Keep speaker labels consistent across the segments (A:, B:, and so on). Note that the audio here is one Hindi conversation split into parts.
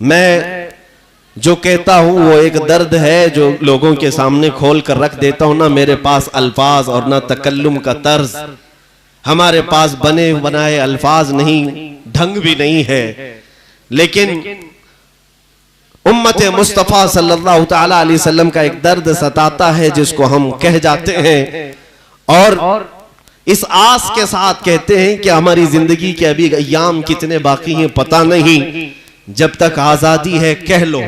A: मैं जो कहता हूं वो एक दर्द है जो लोगों के सामने खोल कर रख देता हूं। ना मेरे पास अल्फाज और ना तकल्लुम का तर्ज, हमारे पास बने बनाए अल्फाज नहीं, ढंग भी नहीं है, लेकिन उम्मत मुस्तफ़ा सल्लल्लाहु तआला अलैहि वसल्लम का एक दर्द सताता है जिसको हम कह जाते हैं, और इस आस के साथ कहते हैं कि हमारी जिंदगी के अभी अय्याम कितने बाकी हैं पता नहीं, जब तक आजादी है कह लो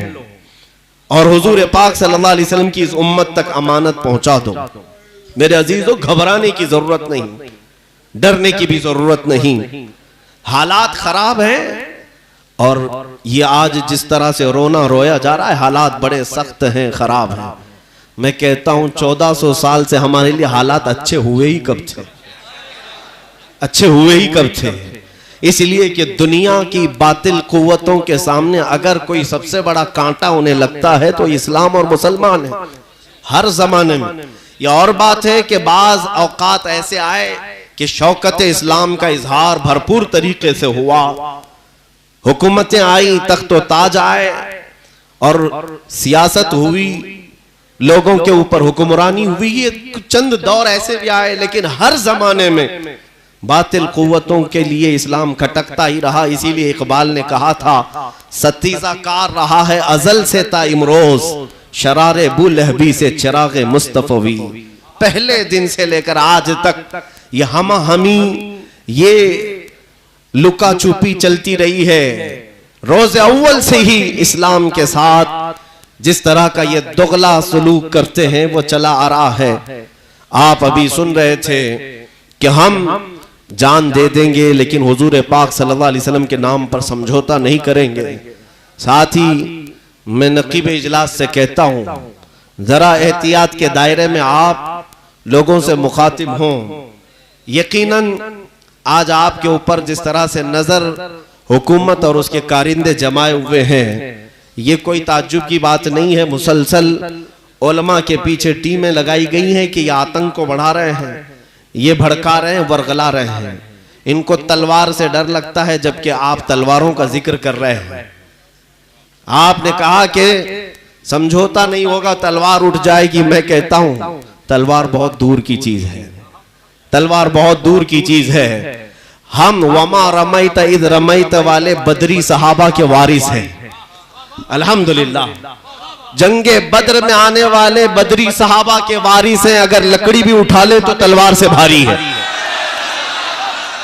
A: और हुजूर पाक सल्लल्लाहु अलैहि वसल्लम की इस उम्मत तक अमानत पहुंचा दो। मेरे अजीजों, घबराने की जरूरत नहीं, डरने की भी जरूरत नहीं। हालात खराब हैं और ये आज जिस तरह से रोना रोया जा रहा है, हालात बड़े सख्त हैं, खराब हैं। मैं कहता हूं 1400 साल से हमारे लिए हालात अच्छे हुए ही कब थे? अच्छे हुए ही कब थे? इसलिए कि दुनिया की बातिल कुव्वतों के सामने अगर कोई सबसे बड़ा कांटा उन्हें लगता है तो इस्लाम और मुसलमान है, हर जमाने में। यह और बात है कि बाज औकात ऐसे आए कि शौकत इस्लाम का इजहार भरपूर तरीके से हुआ, हुकूमतें आई, तख्तो ताज आए और सियासत हुई, लोगों के ऊपर हुक्मरानी हुई। ये चंद दौर ऐसे भी आए, लेकिन हर जमाने में बातिल कुव्वतों के लिए इस्लाम खटकता ही रहा। इसीलिए इकबाल ने कहा था, सतीजा कार रहा है अजल से ता इमरोज, शरारे बुलहबी से चिरागे मुस्तफवी। पहले दिन से लेकर आज तक ये हमा हमी, ये लुका छुपी चलती रही है। रोज अव्वल से ही इस्लाम के साथ जिस तरह का ये दुगला सलूक करते हैं वो चला आ रहा है। आप अभी सुन रहे थे कि हम जान दे देंगे लेकिन हुजूर पाक सल्लल्लाहु अलैहि वसल्लम के नाम पर समझौता नहीं करेंगे। साथ ही मैं नकीब इजलास से कहता हूं, जरा एहतियात के दायरे में आप लोगों से मुखातिब हों। यकीनन आज आपके ऊपर जिस तरह से नजर हुकूमत और उसके कारिंदे जमाए हुए हैं, ये कोई ताज्जुब की बात नहीं है। मुसलसल उलमा के पीछे टीमें लगाई गई हैं कि ये आतंक को बढ़ा रहे हैं, ये भड़का रहे हैं, वर्गला रहे हैं। इनको तलवार से डर लगता है, जबकि आप तलवारों का जिक्र कर रहे हैं। आपने कहा कि समझौता नहीं होगा, तलवार उठ जाएगी। मैं कहता हूं तलवार बहुत दूर की चीज है, तलवार बहुत दूर की चीज है। हम वमा रमैत इद रमैत वाले बदरी सहाबा के वारिस हैं। अल्हम्दुलिल्लाह, जंगे बद्र में आने वाले बदरी सहाबा के वारिस हैं। अगर लकड़ी भी उठा ले तो तलवार से भारी है।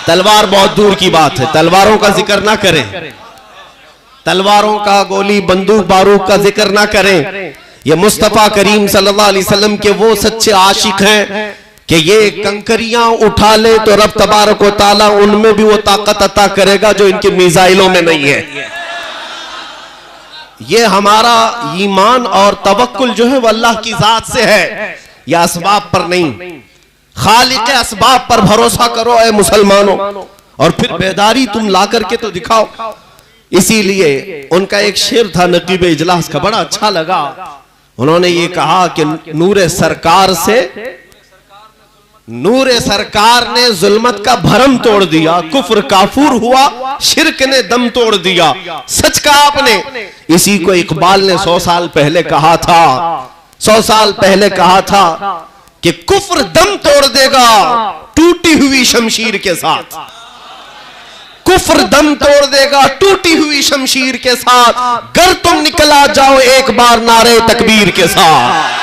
A: तलवार बहुत दूर की बात है, तलवारों का जिक्र ना करें, तलवारों का, गोली बंदूक बारूद का जिक्र ना करें। ये मुस्तफा करीम सल्लल्लाहु अलैहि वसल्लम के वो सच्चे आशिक हैं कि ये कंकरियां उठा ले तो रब तबारक व तआला उनमें भी वो ताकत अता करेगा जो इनके मिसाइलों में नहीं है। ये हमारा ईमान और तवक्कुल जो है वो अल्लाह की जात से है, या असबाब पर नहीं। खालिक असबाब पर भरोसा करो ए मुसलमानों, और फिर बेदारी तुम ला करके तो दिखाओ। इसीलिए उनका एक शेर था नकीब इजलास का, बड़ा अच्छा लगा। उन्होंने ये कहा कि नूरे सरकार ने जुल्मत का भरम तोड़ दिया, कुफ्र काफूर हुआ, शिरक ने दम तोड़ दिया। सच कहा आपने। इसी को इकबाल ने 100 साल पहले कहा था, 100 साल पहले कहा था कि कुफ्र दम तोड़ देगा टूटी हुई शमशीर के साथ। कुफ्र दम तोड़ देगा टूटी हुई शमशीर के साथ, गर तुम निकला जाओ एक बार नारे तकबीर के साथ।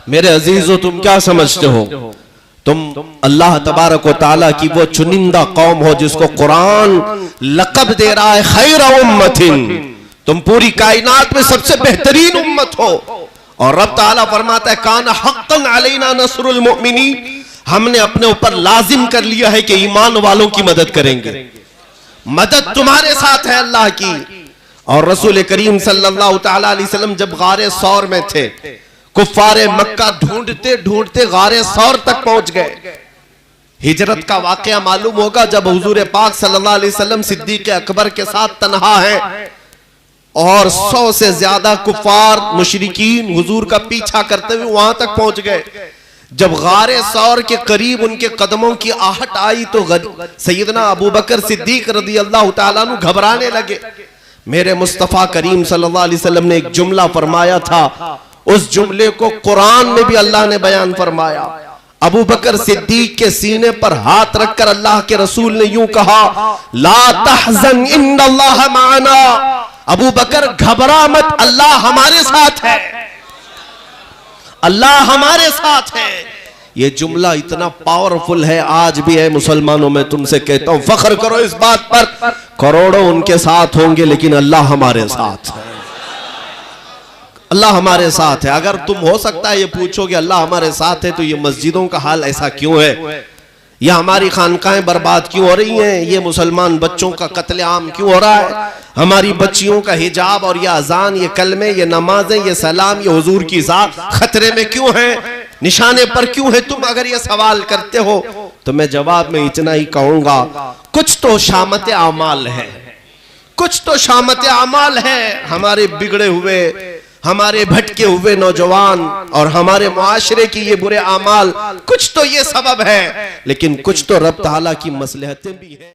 A: मेरे अजीजों, तुम क्या समझते हो? तुम अल्लाह तबारक व तआला की वो चुनिंदा कौम हो जिसको कुरान लक़ब दे रहा है खैर उम्मतिन। तुम पूरी कायनात में सबसे बेहतरीन उम्मत हो। और रब ताला फरमाता है कान हक़्क़न अलैना नस्रुल मुमिनीन, हमने अपने ऊपर लाजिम कर लिया है कि ईमान वालों की मदद करेंगे। मदद तुम्हारे साथ है अल्लाह की। और रसूल करीम सल्लल्लाहु तआला अलैहि वसल्लम जब गारे सौर में थे, कुफ्फारे मक्का ढूंढते ढूंढते गारे सौर तक पहुंच गए। हिजरत का वाकया मालूम होगा जब हुजूर पाक सल्लल्लाहु अलैहि वसल्लम सिद्दीक़ अकबर के साथ तन्हा है और 100 से ज्यादा कुफ्फार मुशरिकीन हुजूर का पीछा करते हुए वहां तक पहुंच गए। जब गारे सौर के करीब उनके कदमों की आहट आई तो सैयदना अबू बकर सिद्दीक रज़ी अल्लाह ताला अन्हु घबराने लगे। मेरे मुस्तफ़ा करीम सल्लल्लाहु अलैहि वसल्लम ने एक जुमला फरमाया था, उस जुमले को कुरान में भी अल्लाह ने बयान फरमाया। अबू बकर सिद्दीक के सीने पर हाथ रखकर अल्लाह के रसूल ने यूं कहा, ला तहज़न इन्नल्लाह माना। अबू बकर घबरा मत, अल्लाह हमारे साथ है, अल्लाह हमारे साथ है। ये जुमला इतना पावरफुल है, आज भी है मुसलमानों। में तुमसे कहता हूं, फख्र करो इस बात पर, करोड़ों उनके साथ होंगे लेकिन अल्लाह हमारे साथ है, अल्लाह हमारे साथ है। अगर तुम हो सकता है ये पूछोगे अल्लाह हमारे साथ है तो ये मस्जिदों का हाल ऐसा क्यों है, या हमारी खानकाहें बर्बाद क्यों हो रही हैं, ये मुसलमान बच्चों का कत्लेआम क्यों हो रहा है, हमारी बच्चियों का हिजाब और ये अजान, ये कलमे, ये नमाजें, ये सलाम, ये हुजूर की ज़ात खतरे में क्यों है, निशाने पर क्यों है। तुम अगर ये सवाल करते हो तो मैं जवाब में इतना ही कहूंगा, कुछ तो शामत आमाल है, कुछ तो शामत आमाल है। हमारे बिगड़े हुए, हमारे भटके हुए नौजवान और हमारे मुआशरे की ये बुरे आमाल, कुछ तो ये सबब है, लेकिन कुछ तो रब ताला की मसलहतें भी है।